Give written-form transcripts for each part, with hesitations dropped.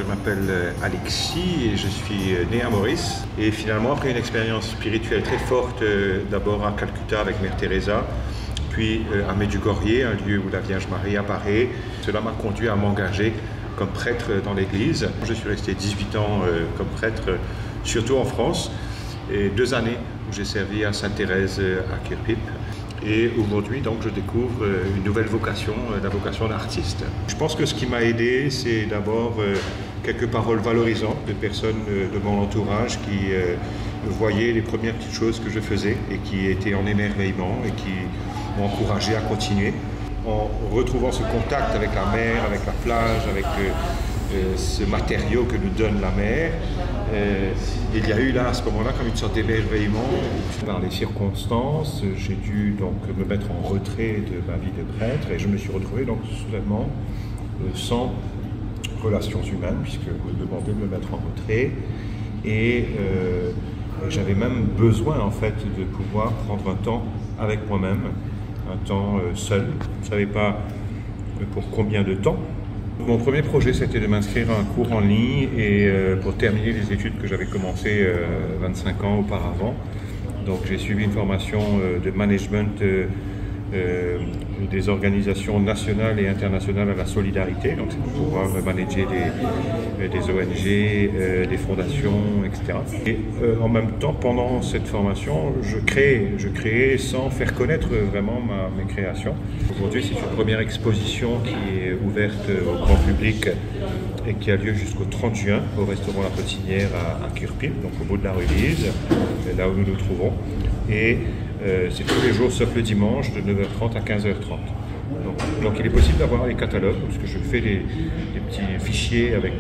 m'appelle Alexis et je suis né à Maurice. Et finalement, après une expérience spirituelle très forte, d'abord à Calcutta avec Mère Teresa, puis à Medjugorje, un lieu où la Vierge Marie apparaît, cela m'a conduit à m'engager comme prêtre dans l'église. Je suis resté 18 ans comme prêtre, surtout en France, et 2 années où j'ai servi à Sainte-Thérèse à Kirpip. Et aujourd'hui, donc, je découvre une nouvelle vocation, la vocation d'artiste. Je pense que ce qui m'a aidé, c'est d'abord quelques paroles valorisantes de personnes de mon entourage qui voyaient les premières petites choses que je faisais et qui étaient en émerveillement et qui m'ont encouragé à continuer. En retrouvant ce contact avec la mer, avec la plage, avec ce matériau que nous donne la mer, il y a eu là à ce moment-là comme une sorte d'émerveillement. Par les circonstances, j'ai dû donc me mettre en retrait de ma vie de prêtre et je me suis retrouvé donc soudainement sans relations humaines puisque vous me demandez de me mettre en retrait et j'avais même besoin en fait de pouvoir prendre un temps avec moi-même, un temps seul. Je ne savais pas pour combien de temps. Mon premier projet, c'était de m'inscrire à un cours en ligne et pour terminer les études que j'avais commencées 25 ans auparavant. Donc j'ai suivi une formation de management des organisations nationales et internationales à la solidarité. Donc c'est pour pouvoir manager des ONG, des fondations, etc. Et en même temps, pendant cette formation, je créais sans faire connaître vraiment mes créations. Aujourd'hui, c'est une première exposition qui est ouverte au grand public et qui a lieu jusqu'au 30 juin au restaurant La Potinière à Kirpip, donc au bout de la rue Lise, là où nous nous trouvons. Et c'est tous les jours sauf le dimanche de 9h30 à 15h30. Donc il est possible d'avoir les catalogues parce que je fais des petits fichiers avec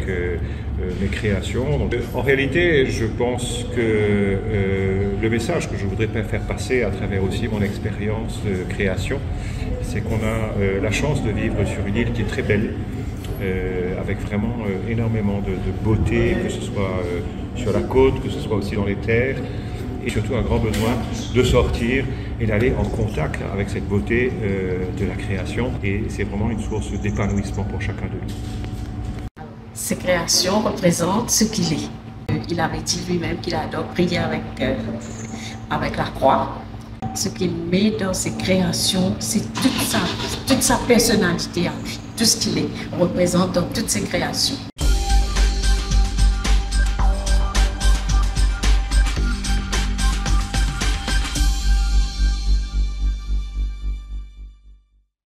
mes créations. Donc, en réalité, je pense que le message que je voudrais faire passer à travers aussi mon expérience de création, c'est qu'on a la chance de vivre sur une île qui est très belle, avec vraiment énormément de beauté, que ce soit sur la côte, que ce soit aussi dans les terres. Et surtout un grand besoin de sortir et d'aller en contact avec cette beauté de la création. Et c'est vraiment une source d'épanouissement pour chacun de nous. Ces créations représentent ce qu'il est. Il avait dit lui-même qu'il adore prier avec la croix. Ce qu'il met dans ses créations, c'est toute sa personnalité à lui. Tout ce qu'il est représente dans toutes ses créations.